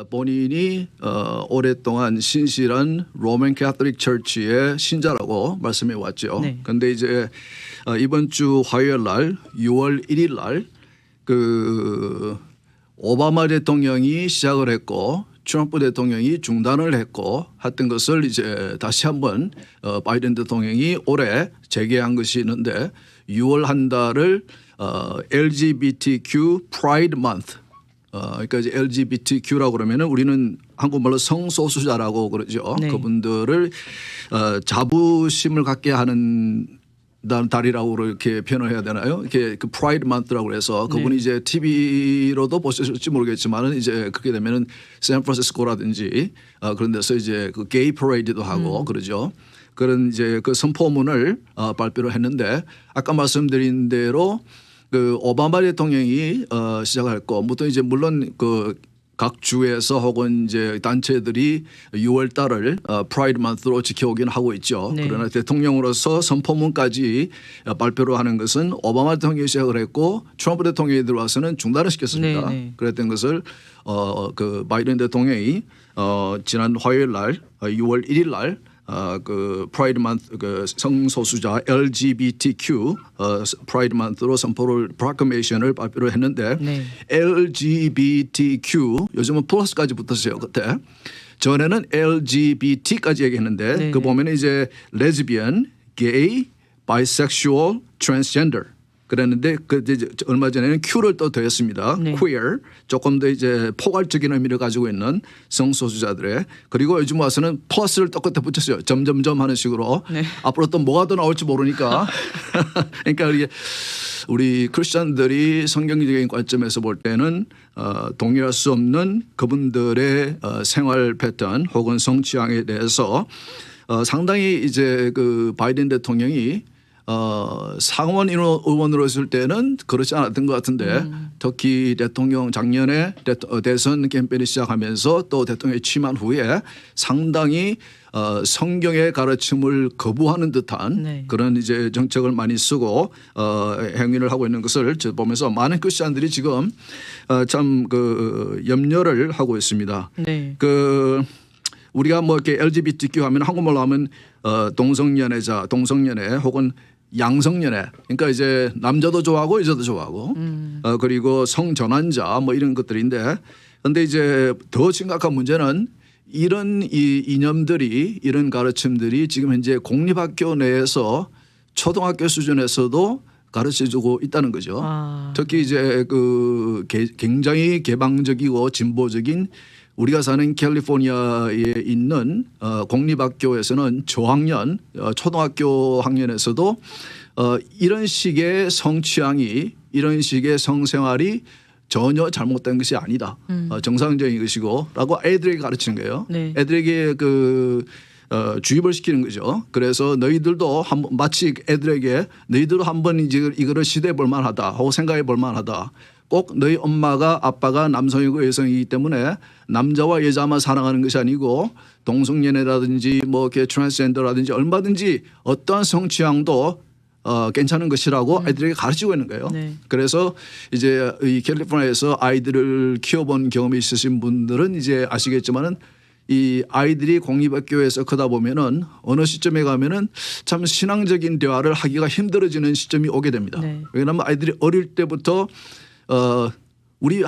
본인이 오랫동안 신실한 로맨 캐톨릭 처치의 신자라고 말씀해 왔죠. 네. 그런데 이제 이번 주 화요일 날 6월 1일 날 그 오바마 대통령이 시작을 했고 트럼프 대통령이 중단을 했고 했던 것을 이제 다시 한번 바이든 대통령이 올해 재개한 것이 있는데 6월 한 달을 LGBTQ Pride Month 그러니까 이제 LGBTQ라고 그러면은 우리는 한국말로 성소수자라고 그러죠. 네. 그분들을 자부심을 갖게 하는 달이라고 이렇게 표현을 해야 되나요? 이렇게 그 프라이드 만트라고 해서 그분이 네. 이제 TV로도 보셨을지 모르겠지만은 이제 그렇게 되면은 샌프란시스코라든지 그런 데서 이제 그 게이 퍼레이드도 하고 그러죠. 그런 이제 그 선포문을 발표를 했는데 아까 말씀드린 대로 그 오바마 대통령이 시작했고 보통 이제 물론 그 각 주에서 혹은 이제 단체들이 6월 달을 프라이드 만스로 지켜오긴 하고 있죠. 네. 그러나 대통령으로서 선포문까지 발표를 하는 것은 오바마 대통령이 시작을 했고 트럼프 대통령이 들어와서는 중단을 시켰습니다. 네, 네. 그랬던 것을 그 바이든 대통령이 지난 화요일 날 6월 1일 날 그 프라이드 만스 그 성소수자 LGBTQ 프라이드 만스로 선포를 프로클레이션을 발표를 했는데 네. LGBTQ 요즘은 플러스까지 붙었어요. 그때 전에는 LGBT까지 얘기했는데 네, 그 네. 보면은 이제 레즈비언, 게이, 바이섹슈얼, 트랜스젠더 그랬는데 그 이제 얼마 전에는 Q를 또 더했습니다. 네. queer 조금 더 이제 포괄적인 의미를 가지고 있는 성소수자들의 그리고 요즘 와서는 플러스를 또 끝에 붙였어요. 점점점 하는 식으로 네. 앞으로 또 뭐가 더 나올지 모르니까 그러니까 이게 우리 크리스천들이 성경적인 관점에서 볼 때는 동의할 수 없는 그분들의 생활 패턴 혹은 성취향에 대해서 상당히 이제 그 바이든 대통령이 상원 의원으로 있을 때는 그렇지 않았던 것 같은데 특히 대통령 작년에 대선 캠페인이 시작하면서 또 대통령이 취임한 후에 상당히 성경의 가르침을 거부하는 듯한 네. 그런 이제 정책을 많이 쓰고 행위를 하고 있는 것을 보면서 많은 크리스천들이 지금 참 그 염려를 하고 있습니다. 네. 그 우리가 뭐 이렇게 LGBTQ 하면 한국말로 하면 동성연애자, 동성연애 혹은 양성연애 그러니까 이제 남자도 좋아하고 여자도 좋아하고 그리고 성전환자 뭐 이런 것들인데 그런데 이제 더 심각한 문제는 이런 이 이념들이 이런 가르침들이 지금 현재 공립학교 내에서 초등학교 수준에서도 가르쳐주고 있다는 거죠. 특히 이제 그 굉장히 개방적이고 진보적인 우리가 사는 캘리포니아에 있는 공립학교에서는 저학년 초등학교 학년에서도 이런 식의 성취향이 이런 식의 성생활이 전혀 잘못된 것이 아니다. 정상적인 것이고 라고 애들에게 가르치는 거예요. 네. 애들에게 그 주입을 시키는 거죠. 그래서 너희들도 마치 애들에게 너희들도 한번 이거를 시도해 볼 만하다 하고 생각해 볼 만하다. 꼭 너희 엄마가 아빠가 남성이고 여성이기 때문에 남자와 여자만 사랑하는 것이 아니고 동성연애라든지 뭐 트랜스젠더라든지 얼마든지 어떠한 성취향도 괜찮은 것이라고 아이들에게 가르치고 있는 거예요. 네. 그래서 이제 이 캘리포니아에서 아이들을 키워본 경험이 있으신 분들은 이제 아시겠지만은 이 아이들이 공립학교에서 크다 보면은 어느 시점에 가면은 참 신앙적인 대화를 하기가 힘들어지는 시점이 오게 됩니다. 네. 왜냐하면 아이들이 어릴 때부터 우리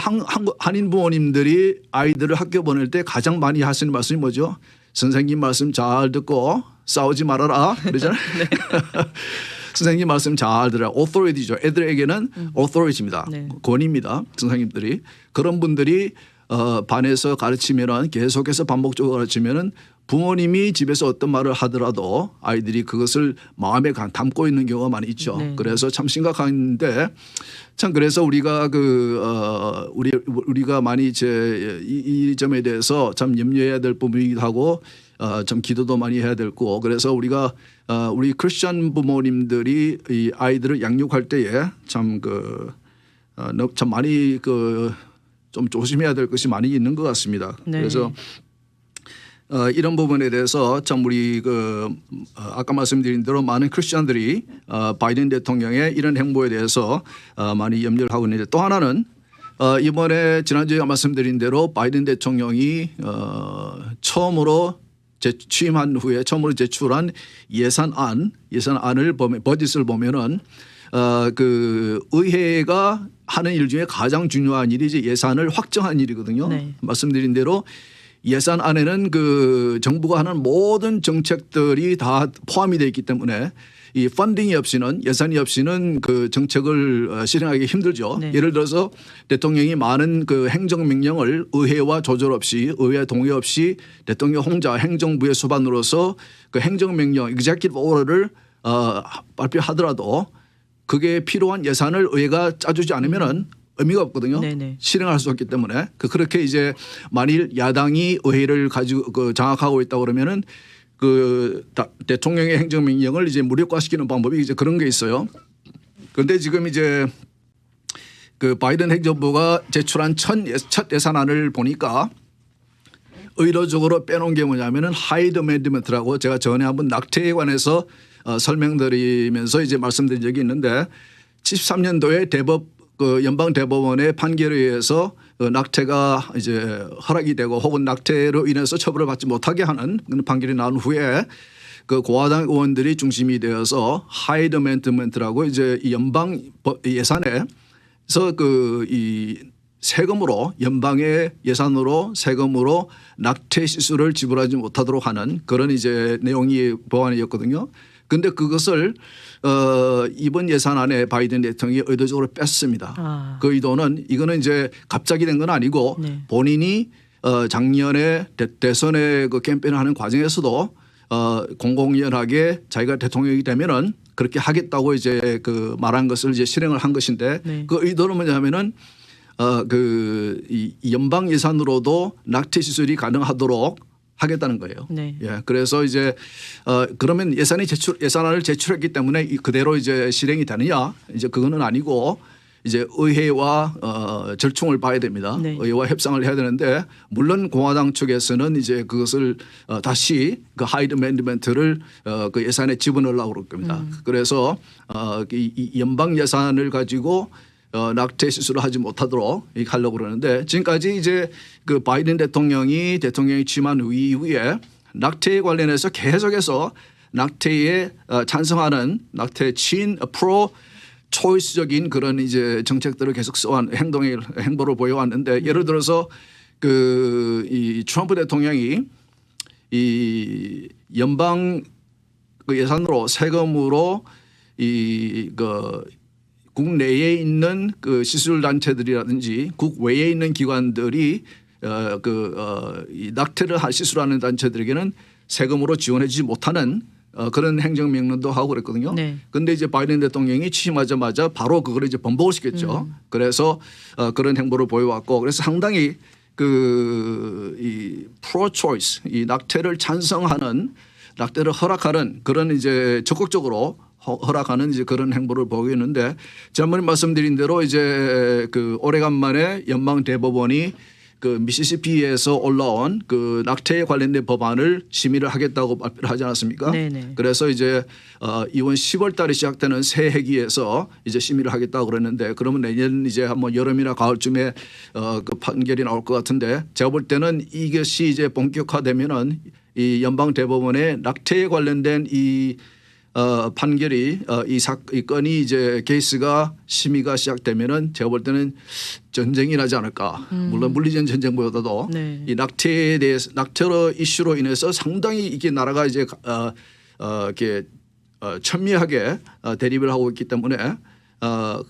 한인 부모님들이 아이들을 학교 보낼 때 가장 많이 하시는 말씀이 뭐죠? 선생님 말씀 잘 듣고 싸우지 말아라 그러잖아요. 네. 선생님 말씀 잘 들어라. authority죠. 애들에게는 authority입니다. 네. 권위입니다. 선생님들이. 그런 분들이 반에서 가르치면은 계속해서 반복적으로 가르치면은 부모님이 집에서 어떤 말을 하더라도 아이들이 그것을 마음에 담고 있는 경우가 많이 있죠. 네. 그래서 참 심각한데 참 그래서 우리가 우리가 많이 이 점에 대해서 참 염려해야 될 부분이기도 하고 좀 기도도 많이 해야 될 거고 그래서 우리가 우리 크리스천 부모님들이 이 아이들을 양육할 때에 참 많이 좀 조심해야 될 것이 많이 있는 것 같습니다. 네. 그래서 이런 부분에 대해서 참 우리 아까 말씀드린 대로 많은 크리스천들이 바이든 대통령의 이런 행보에 대해서 많이 염려를 하고 있는데 또 하나는 이번에 지난주에 말씀드린 대로 바이든 대통령이 처음으로 취임한 후에 처음으로 제출한 예산안을 보면 버짓을 보면은 그 의회가 하는 일 중에 가장 중요한 일이 이제 예산을 확정한 일이거든요. 네. 말씀드린 대로 예산안에는 그 정부가 하는 모든 정책들이 다 포함이 되어 있기 때문에 이 펀딩이 없이는 예산이 없이는 그 정책을 실행하기 힘들죠. 네. 예를 들어서 대통령이 많은 그 행정명령을 의회와 조절 없이 의회 동의 없이 대통령 혼자 행정부의 수반으로서 그 행정명령 executive order를 발표하더라도 그게 필요한 예산을 의회가 짜주지 않으면은 의미가 없거든요. 네네. 실행할 수 없기 때문에 그렇게 이제 만일 야당이 의회를 가지고 그 장악하고 있다 그러면은 그 대통령의 행정명령을 이제 무력화시키는 방법이 이제 그런 게 있어요. 그런데 지금 이제 그 바이든 행정부가 제출한 첫 예산안을 보니까 의도적으로 빼놓은 게 뭐냐면은 하이드 어멘드먼트라고 제가 전에 한번 낙태에 관해서 설명드리면서 이제 말씀드린 적이 있는데 73년도에 그 연방 대법원의 판결에 의해서 낙태가 이제 허락이 되고 혹은 낙태로 인해서 처벌을 받지 못하게 하는 그런 판결이 나온 후에 그 공화당 의원들이 중심이 되어서 하이드 어멘드먼트라고 이제 이 연방 예산에서 그 이 세금으로 연방의 예산으로 세금으로 낙태 시술을 지불하지 못하도록 하는 그런 이제 내용이 법안이었거든요. 그런데 그것을 이번 예산안에 바이든 대통령이 의도적으로 뺐습니다. 그 의도는 이거는 이제 갑자기 된 건 아니고 네. 본인이 작년에 대선에 그 캠페인을 하는 과정에서도 공공연하게 자기가 대통령이 되면은 그렇게 하겠다고 이제 그 말한 것을 이제 실행을 한 것인데 네. 그 의도는 뭐냐면은 이 연방 예산으로도 낙태 시술이 가능하도록 하겠다는 거예요. 네. 예, 그래서 이제 그러면 예산안을 제출했기 때문에 그대로 이제 실행이 되느냐? 이제 그거는 아니고 이제 의회와 절충을 봐야 됩니다. 네. 의회와 협상을 해야 되는데 물론 공화당 측에서는 이제 그것을 다시 그 하이드 어멘드먼트를 그 예산에 집어넣으려고 그럴 겁니다. 그래서 이 연방 예산을 가지고 낙태 시술을 하지 못하도록 하려고 그러는데 지금까지 이제 그 바이든 대통령이 취임한 이후에 낙태에 관련해서 계속해서 낙태에 찬성하는 낙태 프로 초이스적인 그런 이제 정책들을 계속 써온 행보를 보여왔는데 예를 들어서 그 이 트럼프 대통령이 이 연방 그 예산으로 세금으로 국 내에 있는 그 시술 단체들이라든지 국 외에 있는 기관들이 이 낙태를 시술하는 단체들에게는 세금으로 지원해주지 못하는 그런 행정명령도 하고 그랬거든요. 그런데 이제 바이든 대통령이 취임하자마자 바로 그걸 이제 번복을 시켰죠. 그래서 그런 행보를 보여왔고 그래서 상당히 이 프로 초이스 이 낙태를 찬성하는 낙태를 허락하는 그런 이제 적극적으로 허락하는 이제 그런 행보를 보고 있는데 지난번에 말씀드린 대로 이제 그 오래간만에 연방 대법원이 그 미시시피에서 올라온 그 낙태에 관련된 법안을 심의를 하겠다고 발표를 하지 않았습니까? 네네. 그래서 이제 이번 10월 달에 시작되는 새 회기에서 이제 심의를 하겠다고 그랬는데 그러면 내년 이제 한번 여름이나 가을쯤에 그 판결이 나올 것 같은데 제가 볼 때는 이것이 이제 본격화되면은 이 연방 대법원의 낙태에 관련된 이 판결이 이 건이 이제 케이스가 심의가 시작되면은 제가 볼 때는 전쟁이 나지 않을까. 물론 물리적 전쟁보다도 네. 이 낙태에 대해서 낙태로 이슈로 인해서 상당히 이게 나라가 이제 이렇게 첨예하게 대립을 하고 있기 때문에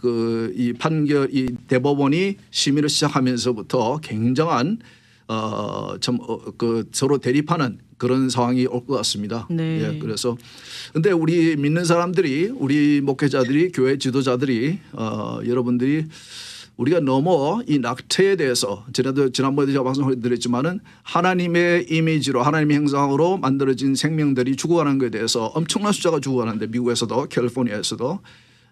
그 이 판결 이 대법원이 심의를 시작하면서부터 굉장한 그 서로 대립하는 그런 상황이 올 것 같습니다. 네. 예, 그래서 근데 우리 믿는 사람들이 우리 목회자들이 교회 지도자들이 여러분들이 우리가 너무 이 낙태에 대해서 지난번에 제가 방송을 드렸지만은 하나님의 이미지로 하나님의 형상으로 만들어진 생명들이 죽어가는 것에 대해서 엄청난 숫자가 죽어가는데 미국에서도 캘리포니아에서도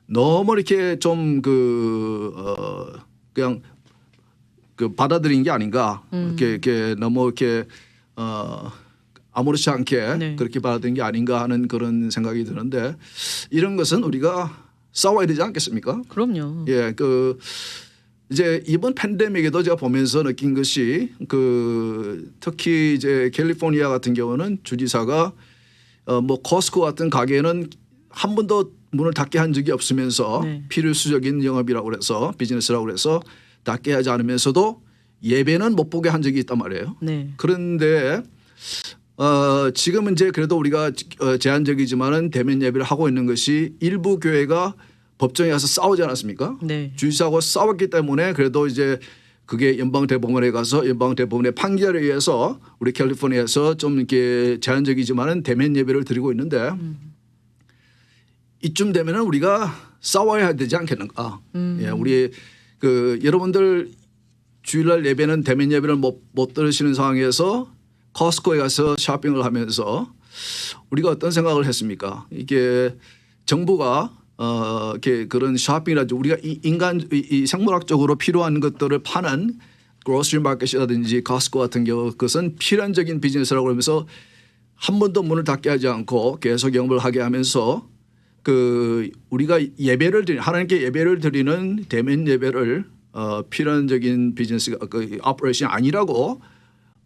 너무 이렇게 좀 그냥 그 받아들인 게 아닌가 이렇게 너무 이렇게 아무렇지 않게 네. 그렇게 받아들인 게 아닌가 하는 그런 생각이 드는데 이런 것은 우리가 싸워야 되지 않겠습니까? 그럼요. 예, 이제 이번 팬데믹에도 제가 보면서 느낀 것이 특히 이제 캘리포니아 같은 경우는 주지사가 뭐 코스코 같은 가게는 한 번도 문을 닫게 한 적이 없으면서 네. 필수적인 영업이라고 그래서 비즈니스라고 그래서 닫게 하지 않으면서도 예배는 못 보게 한 적이 있단 말이에요. 네. 그런데 지금은 이제 그래도 우리가 제한적이지만은 대면 예배를 하고 있는 것이 일부 교회가 법정에 가서 싸우지 않았습니까? 네. 주지사하고 싸웠기 때문에 그래도 이제 그게 연방대법원에 가서 연방대법원의 판결에 의해서 우리 캘리포니아에서 좀 이렇게 제한적이지만은 대면 예배를 드리고 있는데 이쯤 되면은 우리가 싸워야 되지 않겠는가? 예, 우리 여러분들 주일날 예배는 대면 예배를 못 들으시는 상황에서 코스코에 가서 쇼핑을 하면서 우리가 어떤 생각을 했습니까? 이게 정부가 이렇게 그런 쇼핑이라든지 우리가 이 생물학적으로 필요한 것들을 파는 그로서리 마켓이라든지 코스코 같은 경우 그것은 필연적인 비즈니스라고 하면서 한 번도 문을 닫게 하지 않고 계속 영업을 하게 하면서 우리가 하나님께 예배를 드리는 대면 예배를 필연적인 비즈니스 오퍼레이션이 아니라고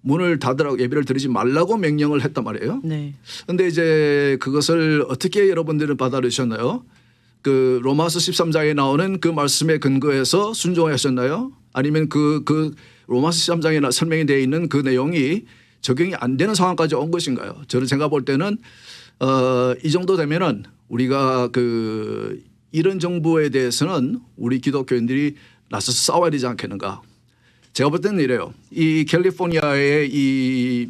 문을 닫으라고 예배를 드리지 말라고 명령을 했단 말이에요. 네. 그런데 이제 그것을 어떻게 여러분들은 받아들이셨나요? 로마서 13장에 나오는 그 말씀에 근거해서 순종하셨나요? 아니면 그 로마서 13장에 설명이 되어 있는 그 내용이 적용이 안 되는 상황까지 온 것인가요? 저는 제가 볼 때는 이 정도 되면은 우리가 이런 정부에 대해서는 우리 기독교인들이 나서서 싸워야 되지 않겠는가? 제가 볼 때는 이래요. 이 캘리포니아의 이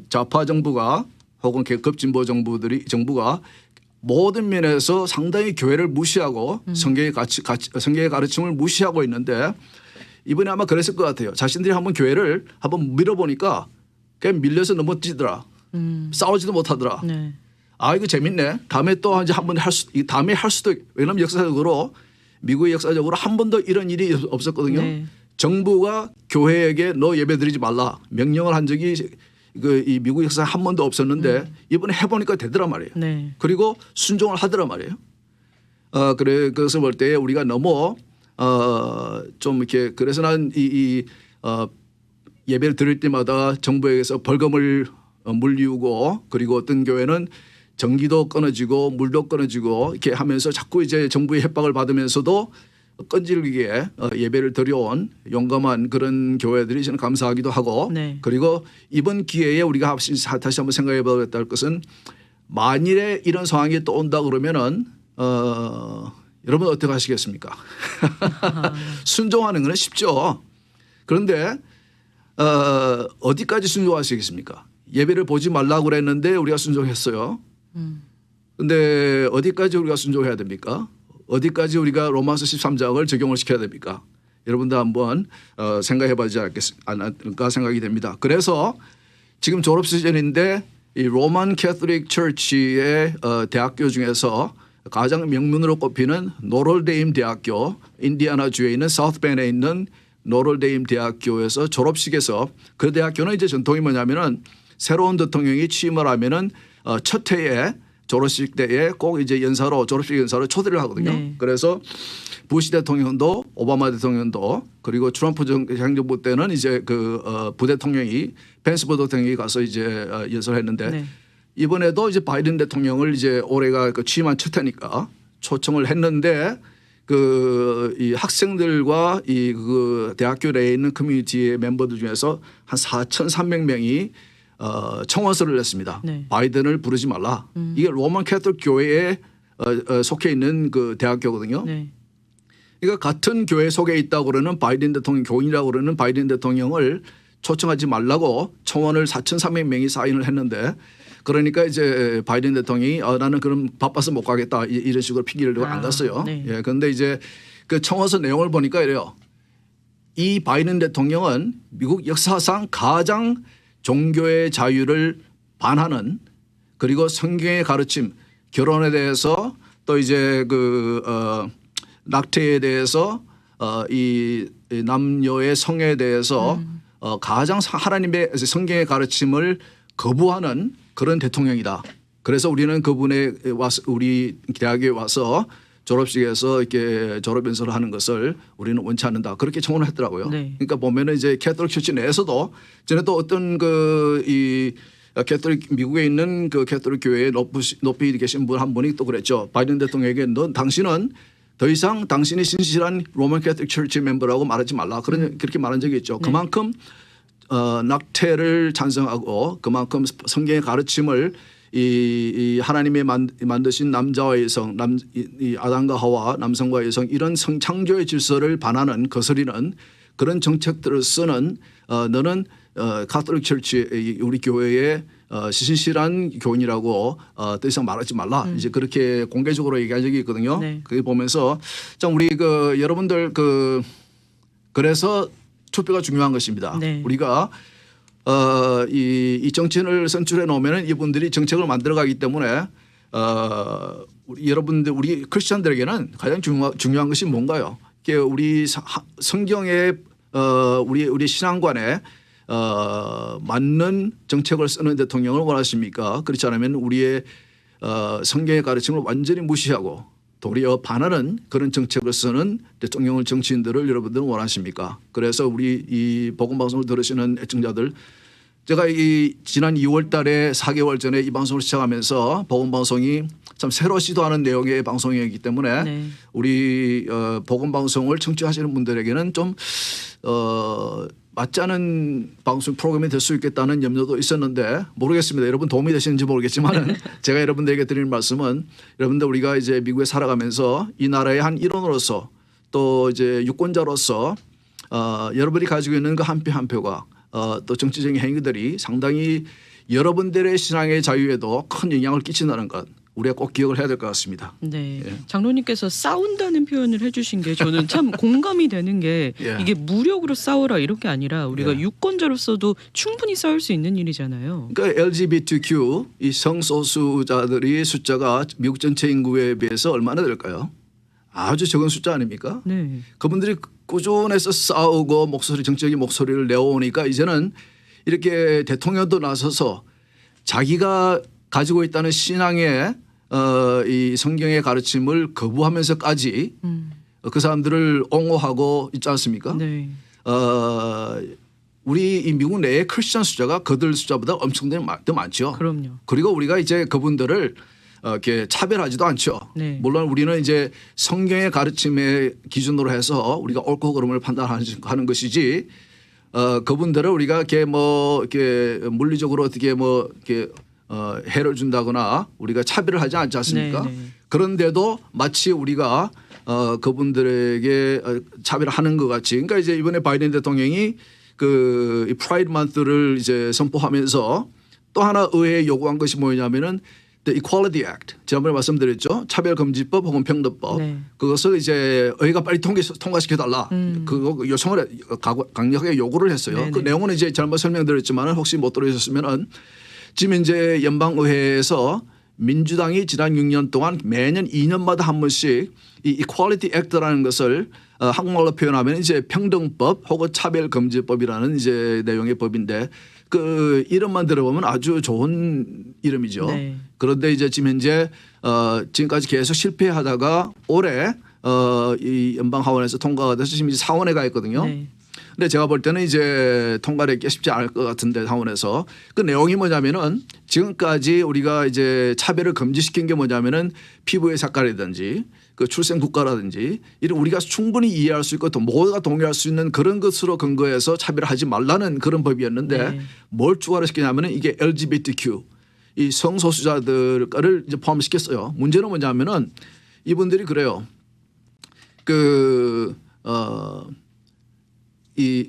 좌파 정부가 혹은 급진보 정부가 모든 면에서 상당히 교회를 무시하고 성경의 가르침을 무시하고 있는데 이번에 아마 그랬을 것 같아요. 자신들이 한번 교회를 한번 밀어보니까 그냥 밀려서 넘어지더라. 싸우지도 못하더라. 네. 아 이거 재밌네. 다음에 또 이제 한번 다음에 할 수도 있고. 왜냐하면 역사적으로 미국의 역사적으로 한 번도 이런 일이 없었거든요. 네. 정부가 교회에게 너 예배드리지 말라 명령을 한 적이 이 미국 역사에 한 번도 없었는데 이번에 해보니까 되더란 말이에요. 네. 그리고 순종을 하더란 말이에요. 그래 그것을 볼 때 우리가 너무 좀 이렇게 그래서 난 예배를 드릴 때마다 정부에게서 벌금을 물리우고 그리고 어떤 교회는 전기도 끊어지고 물도 끊어지고 이렇게 하면서 자꾸 이제 정부의 협박을 받으면서도 끈질기게 예배를 드려온 용감한 그런 교회들이 저는 감사하기도 하고 네. 그리고 이번 기회에 우리가 다시 한번 생각해 봐야겠다 할 것은 만일에 이런 상황이 또 온다 그러면은 여러분 어떻게 하시겠습니까? 순종하는 건 쉽죠. 그런데 어디까지 순종하시겠습니까? 예배를 보지 말라고 그랬는데 우리가 순종했어요. 그런데 어디까지 우리가 순종해야 됩니까? 어디까지 우리가 로마서 13장을 적용을 시켜야 됩니까? 여러분도 한번 생각해 보지 않을까 생각이 됩니다. 그래서 지금 졸업 시즌인데 이 로만 캐톨릭 처치의 대학교 중에서 가장 명문으로 꼽히는 노럴데임 대학교 인디애나 주에 있는 사우스벤에 있는 노럴데임 대학교에서 졸업식에서 그 대학교는 이제 전통이 뭐냐면은 새로운 대통령이 취임을 하면은 첫 해에 졸업식 때에 꼭 이제 졸업식 연사로 초대를 하거든요. 네. 그래서 부시 대통령도 오바마 대통령도 그리고 트럼프 행정부 때는 이제 부대통령이 펜스 부대통령이 가서 이제 연설을 했는데 네. 이번에도 이제 바이든 대통령을 이제 올해가 취임한 첫 해니까 초청을 했는데 이 학생들과 대학교 내에 있는 커뮤니티의 멤버들 중에서 한 4,300명이 청원서를 냈습니다. 네. 바이든을 부르지 말라. 이게 로만 캐톨릭 교회에 속해 있는 그 대학교거든요. 네. 그러니까 같은 교회 속에 있다고 그러는 바이든 대통령 교인이라고 그러는 바이든 대통령을 초청하지 말라고 청원을 4,300명이 사인을 했는데 그러니까 이제 바이든 대통령이 나는 그럼 바빠서 못 가겠다 이런 식으로 핑계를 대고 안 갔어요. 네. 예, 그런데 이제 그 청원서 내용을 보니까 이래요. 이 바이든 대통령은 미국 역사상 가장 종교의 자유를 반하는 그리고 성경의 가르침 결혼에 대해서 또 이제 낙태에 대해서 이 남녀의 성에 대해서 가장 하나님의 성경의 가르침을 거부하는 그런 대통령이다. 그래서 우리는 그분의 우리 대학에 와서 졸업식에서 이렇게 졸업 연설을 하는 것을 우리는 원치 않는다. 그렇게 청원을 했더라고요. 네. 그러니까 보면은 이제 캐톨릭 처치 내에서도 전에도 어떤 캐톨릭 미국에 있는 그 캐톨릭 교회에 높이 계신 분 한 분이 또 그랬죠. 바이든 대통령에게 넌 당신은 더 이상 당신이 신실한 로만 캐톨릭 처치 멤버라고 말하지 말라. 그렇게 말한 적이 있죠. 네. 그만큼 낙태를 찬성하고 그만큼 성경의 가르침을 이 하나님의 만드신 남자와 여성, 이 아담과 하와, 남성과 여성 이런 성창조의 질서를 반하는 거스리는 그런 정책들을 쓰는 너는 가톨릭 철치 우리 교회의 신실한 교인이라고 더 이상 말하지 말라. 이제 그렇게 공개적으로 얘기한 적이 있거든요. 네. 그게 보면서 참 우리 여러분들 그래서 투표가 중요한 것입니다. 네. 우리가 이 정치인을 선출해 놓으면 이분들이 정책을 만들어가기 때문에 여러분들 우리 크리스천들에게는 가장 중요한 것이 뭔가요? 이게 우리 성경에 우리 신앙관에 맞는 정책을 쓰는 대통령을 원하십니까? 그렇지 않으면 우리의 성경의 가르침을 완전히 무시하고 도리어 반하는 그런 정책을 쓰는 대통령을 정치인들을 여러분들은 원하십니까? 그래서 우리 이 복음방송을 들으시는 애청자들 제가 이 지난 2월 달에 4개월 전에 이 방송을 시작하면서 복음방송이 참 새로 시도하는 내용의 방송이기 때문에 네. 우리 복음방송을 청취하시는 분들에게는 좀 맞지 않은 방송 프로그램이 될 수 있겠다는 염려도 있었는데 모르겠습니다. 여러분 도움이 되시는지 모르겠지만은 제가 여러분들에게 드리는 말씀은 여러분들 우리가 이제 미국에 살아가면서 이 나라의 한 일원으로서 또 이제 유권자로서 여러분이 가지고 있는 그 한 표 한 표가 또 정치적인 행위들이 상당히 여러분들의 신앙의 자유에도 큰 영향을 끼친다는 것 우리가 꼭 기억을 해야 될 것 같습니다. 네. 예. 장로님께서 싸운다는 표현을 해주신 게 저는 참 공감이 되는 게 예. 이게 무력으로 싸우라 이런 게 아니라 우리가 예. 유권자로서도 충분히 싸울 수 있는 일이잖아요. 그러니까 LGBTQ 이 성소수자들이 숫자가 미국 전체 인구에 비해서 얼마나 될까요? 아주 적은 숫자 아닙니까? 네. 그분들이 꾸준해서 싸우고 정치적인 목소리를 내오니까 이제는 이렇게 대통령도 나서서 자기가 가지고 있다는 신앙의 이 성경의 가르침을 거부하면서까지 그 사람들을 옹호하고 있지 않습니까? 네. 우리 이 미국 내의 크리스천 숫자가 그들 숫자보다 엄청나게 더 많죠. 그럼요. 그리고 우리가 이제 그분들을 이렇게 차별하지도 않죠. 네. 물론 우리는 이제 성경의 가르침의 기준으로 해서 우리가 옳고 그름을 판단하는 것이지 그분들을 우리가 이렇게 물리적으로 어떻게 이렇게 해를 준다거나 우리가 차별을 하지 않지 않습니까? 네, 네. 그런데도 마치 우리가 그분들에게 차별하는 것 같이 그러니까 이제 이번에 바이든 대통령이 그 프라이드 만스를 이제 선포하면서 또 하나 의회에 요구한 것이 뭐냐면은 The Equality Act 지난번에 말씀드렸죠. 차별금지법 혹은 평등법 네. 그것을 이제 의회가 빨리 통과시켜 달라. 그거 요청을 강력하게 요구를 했어요. 네네. 그 내용은 이제 잘못 설명드렸지만 혹시 못 들으셨으면은 지금 이제 연방의회에서 민주당이 지난 6년 동안 매년 2년마다 한 번씩 이 Equality Act라는 것을 한국말로 표현하면 이제 평등법 혹은 차별금지법이라는 이제 내용의 법인데 그 이름만 들어보면 아주 좋은 이름이죠. 네. 그런데 이제 지금 현재 지금까지 계속 실패하다가 올해 이 연방 하원에서 통과가 돼서 지금 이제 상원에 가 있거든요. 네. 근데 제가 볼 때는 이제 통과되기 쉽지 않을 것 같은데 상원에서 그 내용이 뭐냐면은 지금까지 우리가 이제 차별을 금지시킨 게 뭐냐면은 피부의 색깔이든지 그 출생 국가라든지 이런 우리가 충분히 이해할 수 있고 또 모두가 동의할 수 있는 그런 것으로 근거해서 차별하지 말라는 그런 법이었는데 네. 뭘 추가를 시키냐면은 이게 LGBTQ 이 성소수자들을 이제 포함시켰어요. 문제는 뭐냐면은 이분들이 그래요. 이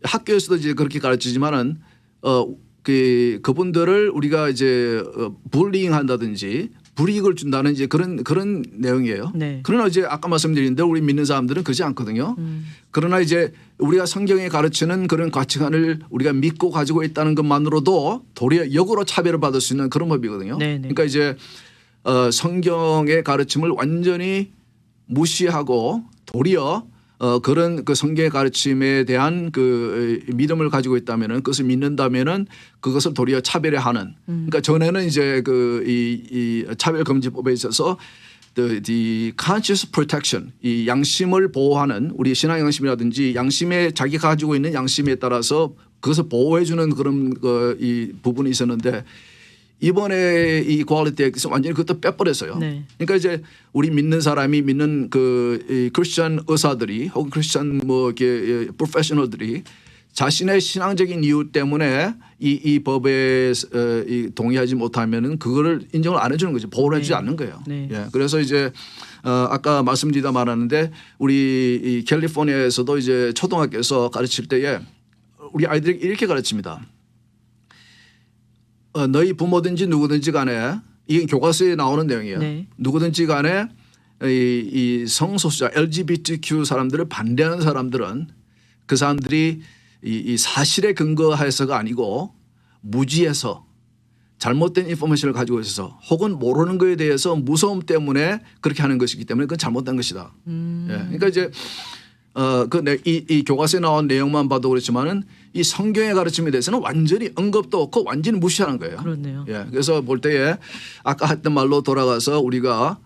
학교에서도 이제 그렇게 가르치지만은 그분들을 우리가 이제 불링 한다든지 불이익을 준다는 이제 그런 내용이에요. 네. 그러나 이제 아까 말씀드린 대로 우리 믿는 사람들은 그렇지 않거든요. 그러나 이제 우리가 성경에 가르치는 그런 가치관을 우리가 믿고 가지고 있다는 것만으로도 도리어 역으로 차별을 받을 수 있는 그런 법이거든요. 네네. 그러니까 이제 성경의 가르침을 완전히 무시하고 도리어 그런 그 성경의 가르침에 대한 그 믿음을 가지고 있다면은 그것을 믿는다면은 그것을 도리어 차별화하는. 그러니까 전에는 이제 이 차별금지법에 있어서 the conscious protection, 이 양심을 보호하는 우리 신앙 양심이라든지 양심에 자기가 가지고 있는 양심에 따라서 그것을 보호해주는 그런 이 부분이 있었는데 이번에 이 이퀄리티 액트에서 완전히 그것도 빼버렸어요. 네. 그러니까 이제 우리 믿는 사람이 믿는 이 크리스천 의사들이 혹은 크리스천 뭐 이렇게 프로페셔널들이 자신의 신앙적인 이유 때문에 이 법에 동의하지 못하면은 그거를 인정을 안 해주는 거죠. 보호를 해주지 않는 거예요. 네. 예. 그래서 이제 아까 말씀드리다 말았는데 우리 이 캘리포니아에서도 이제 초등학교에서 가르칠 때에 우리 아이들에게 이렇게 가르칩니다. 너희 부모든지 누구든지 간에 이게 교과서에 나오는 내용이에요. 네. 누구든지 간에 이 성소수자 LGBTQ 사람들을 반대하는 사람들은 그 사람들이 이 사실에 근거해서가 아니고 무지해서 잘못된 인포메이션을 가지고 있어서 혹은 모르는 거에 대해서 무서움 때문에 그렇게 하는 것이기 때문에 그건 잘못된 것이다. 예. 그러니까 이제 이 교과서에 나온 내용만 봐도 그렇지만은 이 성경의 가르침에 대해서는 완전히 언급도 없고 완전히 무시하는 거예요. 그렇네요. 예. 그래서 볼 때에 아까 했던 말로 돌아가서 우리가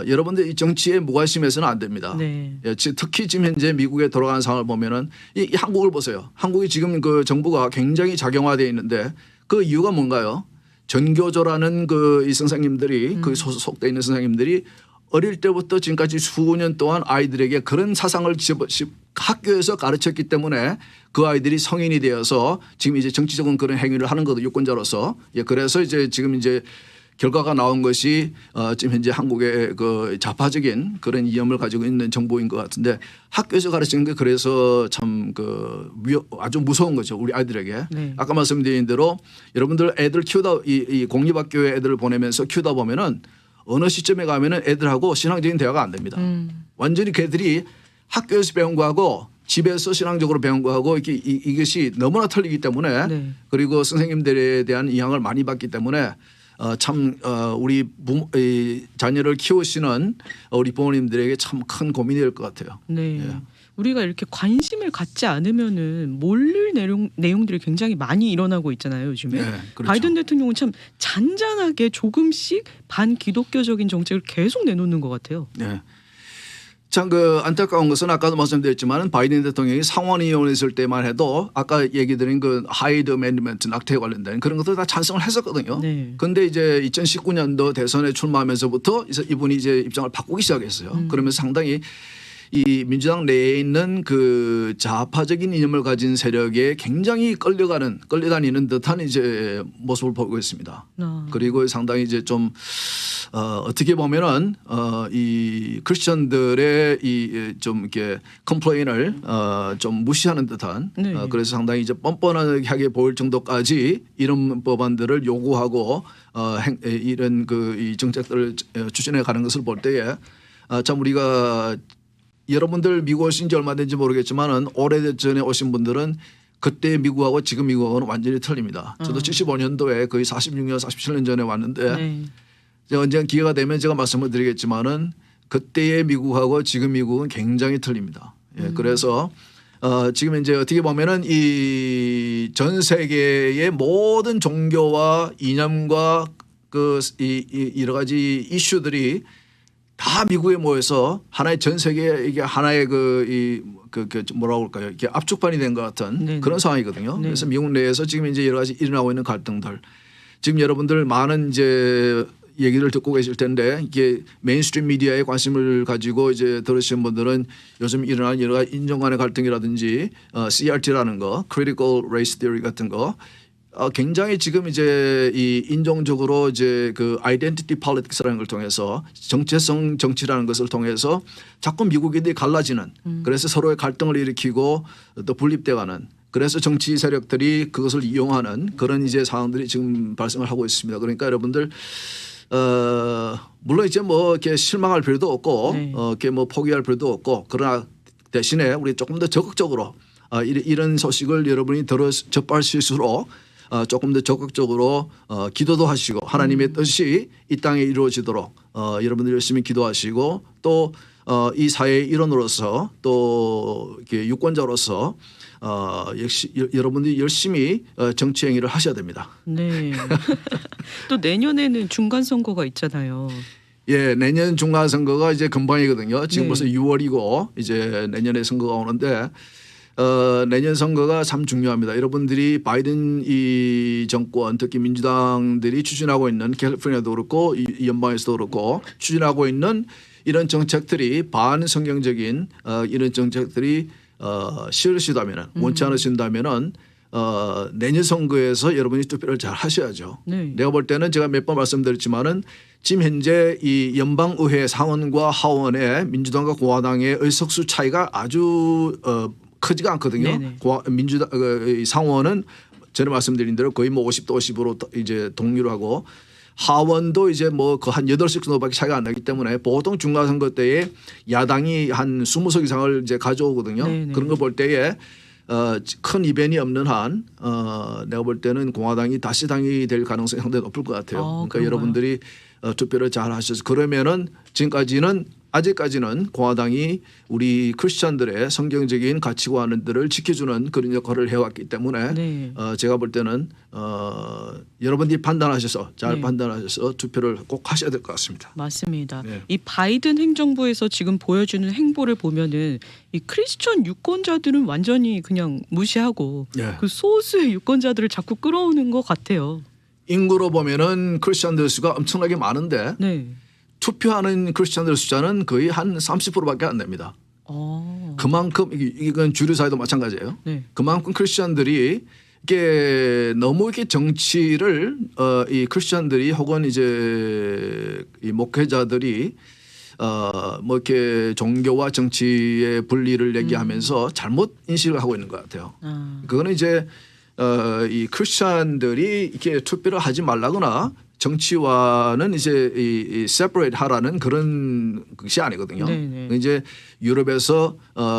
여러분들 이 정치에 무관심해서는 안 됩니다. 네. 예, 특히 지금 현재 미국에 돌아가는 상황을 보면은 이 한국을 보세요. 한국이 지금 그 정부가 굉장히 작용화되어 있는데 그 이유가 뭔가요? 전교조라는 이 선생님들이 그 소속돼 있는 선생님들이 어릴 때부터 지금까지 수년 동안 아이들에게 그런 사상을 학교에서 가르쳤기 때문에 그 아이들이 성인이 되어서 지금 이제 정치적인 그런 행위를 하는 것도 유권자로서 예, 그래서 이제 지금 이제 결과가 나온 것이 지금 현재 한국의 그 좌파적인 그런 이념을 가지고 있는 정부인 것 같은데 학교에서 가르치는 게 그래서 참 아주 무서운 거죠. 우리 아이들에게. 네. 아까 말씀드린 대로 여러분들 애들 키우다 이 공립학교에 애들을 보내면서 키우다 보면은 어느 시점에 가면은 애들하고 신앙적인 대화가 안 됩니다. 완전히 걔들이 학교에서 배운 거하고 집에서 신앙적으로 배운 거하고 이것이 너무나 틀리기 때문에 네. 그리고 선생님들에 대한 영향을 많이 받기 때문에 참 우리 자녀를 키우시는 우리 부모님들에게 참 큰 고민이 될 것 같아요. 네. 예. 우리가 이렇게 관심을 갖지 않으면은 모를 내용들이 굉장히 많이 일어나고 있잖아요, 요즘에. 네, 그렇죠. 바이든 대통령은 참 잔잔하게 조금씩 반기독교적인 정책을 계속 내놓는 것 같아요. 네. 참 안타까운 것은 아까도 말씀드렸지만 바이든 대통령이 상원의원에 있을 때만 해도 아까 얘기 드린 하이드 어멘드먼트 낙태에 관련된 그런 것들 다 찬성을 했었거든요. 네. 그런데 이제 2019년도 대선에 출마하면서부터 이분이 이제 입장을 바꾸기 시작했어요. 그러면서 상당히 이 민주당 내에 있는 그 좌파적인 이념을 가진 세력에 굉장히 끌려다니는 듯한 이제 모습을 보이고 있습니다. 그리고 상당히 이제 좀 어떻게 보면은 이 크리스천들의 이 좀 이렇게 컴플레인을 좀 무시하는 듯한 네. 그래서 상당히 이제 뻔뻔하게 보일 정도까지 이런 법안들을 요구하고 이런 이 정책들을 추진해 가는 것을 볼 때에 참 우리가 여러분들 미국 오신 지 얼마 된지 모르겠지만은 오래전에 오신 분들은 그때 미국하고 지금 미국하고는 완전히 틀립니다. 저도 75년도에 거의 46년, 47년 전에 왔는데 네. 언젠가 기회가 되면 제가 말씀을 드리겠지만은 그때의 미국하고 지금 미국은 굉장히 틀립니다. 예, 그래서 지금 이제 어떻게 보면은 이 전 세계의 모든 종교와 이념과 이 여러 가지 이슈들이 다 미국에 모여서 하나의 전 세계 이게 하나의 뭐라고 할까요? 이렇게 압축판이 된 것 같은 네네. 그런 상황이거든요. 네. 그래서 미국 내에서 지금 이제 여러 가지 일어나고 있는 갈등들 지금 여러분들 많은 이제 얘기를 듣고 계실 텐데 이게 메인스트림 미디어에 관심을 가지고 이제 들으시는 분들은 요즘 일어나는 여러 가지 인종 간의 갈등이라든지 CRT라는 거, Critical Race Theory 같은 거 굉장히 지금 이제 이 인종적으로 이제 아이덴티티 폴리틱스라는 걸 통해서 정체성 정치라는 것을 통해서 자꾸 미국인들이 갈라지는 그래서 서로의 갈등을 일으키고 또 분립돼가는 그래서 정치 세력들이 그것을 이용하는 그런 이제 상황들이 지금 발생을 하고 있습니다. 그러니까 여러분들 물론 이제 뭐 이렇게 실망할 필요도 없고 네. 이렇게 뭐 포기할 필요도 없고 그러나 대신에 우리 조금 더 적극적으로 이런 소식을 여러분이 접하실수록 조금 더 적극적으로 기도도 하시고 하나님의 뜻이 이 땅에 이루어지도록 여러분들 열심히 기도하시고 또 이 사회의 일원으로서 또 이렇게 유권자로서 역시 여러분들이 열심히 정치 행위를 하셔야 됩니다. 네. 또 내년에는 중간 선거가 있잖아요. 예, 내년 중간 선거가 이제 금방이거든요. 지금 네. 벌써 6월이고 이제 내년에 선거가 오는데 내년 선거가 참 중요합니다. 여러분들이 바이든 이 정권 특히 민주당들이 추진하고 있는 캘리포니아도 그렇고 이 연방에서도 그렇고 추진하고 있는 이런 정책들이 반성경적인 이런 정책들이 싫으시다면은 원치 않으신다면은 내년 선거에서 여러분이 투표를 잘 하셔야죠. 네. 내가 볼 때는 제가 몇 번 말씀드렸지만은 지금 현재 이 연방의회 상원과 하원의 민주당과 공화당의 의석수 차이가 아주 크지가 않거든요. 네네. 민주당 이 상원은 전에 말씀드린 대로 거의 뭐 50대 50으로 이제 동률 하고 하원도 이제 뭐 그 한 8석 정도밖에 차이가 안 나기 때문에 보통 중간선거 때에 야당이 한 20석 이상을 이제 가져오거든요. 네네. 그런 거 볼 때에 큰 이변이 없는 한 내가 볼 때는 공화당이 다시 당이 될 가능성이 상당히 높을 것 같아요. 그러니까 그런가요? 여러분들이 투표를 잘 하셔서 그러면은 지금까지는 아직까지는 공화당이 우리 크리스천들의 성경적인 가치관들을 지켜주는 그런 역할을 해왔기 때문에 네. 제가 볼 때는 여러분들이 판단하셔서 잘 네. 판단하셔서 투표를 꼭 하셔야 될 것 같습니다. 맞습니다. 네. 이 바이든 행정부에서 지금 보여주는 행보를 보면은 이 크리스천 유권자들은 완전히 그냥 무시하고 예. 그 소수의 유권자들을 자꾸 끌어오는 것 같아요. 인구로 보면은 크리스천들 수가 엄청나게 많은데 네. 투표하는 크리스천들 숫자는 거의 한 30%밖에 안 됩니다. 그만큼 이건 주류 사회도 마찬가지예요. 네. 그만큼 크리스천들이 이게 너무 이렇게 정치를 이 크리스천들이 혹은 이제 이 목회자들이 뭐 이렇게 종교와 정치의 분리를 얘기하면서 잘못 인식을 하고 있는 것 같아요. 그거는 이제 이 크리스천들이 이렇게 투표를 하지 말라거나 정치와는 이제 이 separate 하라는 그런 것이 아니거든요. 네네. 이제 유럽에서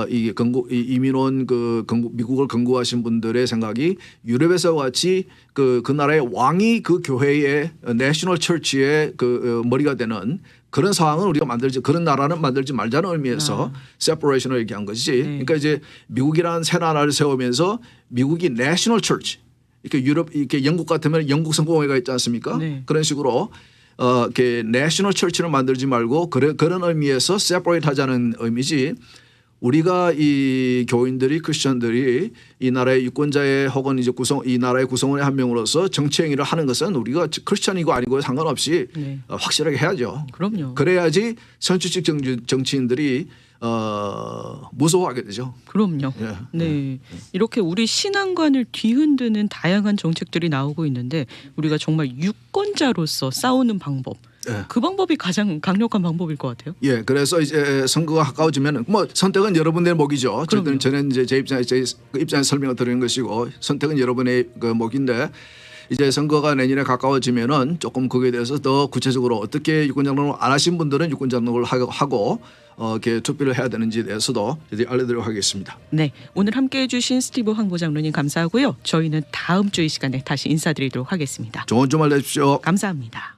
이 이민 온 그 미국을 건국하신 분들의 생각이 유럽에서 같이 그 나라의 왕이 그 교회의 내셔널 처치의 그 머리가 되는 그런 상황은 우리가 만들지 그런 나라는 만들지 말자는 의미에서 separation을 얘기한 것이지. 그러니까 이제 미국이라는 새 나라를 세우면서 미국이 내셔널 처치 이렇게 유럽 이렇게 영국 같으면 영국 성공회가 있지 않습니까? 네. 그런 식으로 이렇게 내셔널 처치를 만들지 말고 그런 의미에서 separate 하자는 의미지. 우리가 이 교인들이 크리스천들이 이 나라의 유권자의 혹은 이제 이 나라의 구성원의 한 명으로서 정치 행위를 하는 것은 우리가 크리스천이고 아니고 상관없이 네. 확실하게 해야죠. 그럼요. 그래야지 선출직 정치인들이 무서워하게 되죠. 그럼요. 예. 네. 이렇게 우리 신앙관을 뒤흔드는 다양한 정책들이 나오고 있는데 우리가 정말 유권자로서 싸우는 방법. 예. 그 방법이 가장 강력한 방법일 것 같아요. 예, 그래서 이제 선거가 가까워지면 뭐 선택은 여러분의 몫이죠. 그럼요. 저는 이제 제 입장에서 설명을 드리는 것이고 선택은 여러분의 그 몫인데 이제 선거가 내년에 가까워지면은 조금 거기에 대해서 더 구체적으로 어떻게 유권자 등록을 안 하신 분들은 유권자 등록을 하고 이렇게 투표를 해야 되는지에 대해서도 이제 알려드리도록 하겠습니다. 네. 오늘 함께해 주신 스티브 황보장로님 감사하고요. 저희는 다음 주 이 시간에 다시 인사드리도록 하겠습니다. 좋은 주말 되십시오. 감사합니다.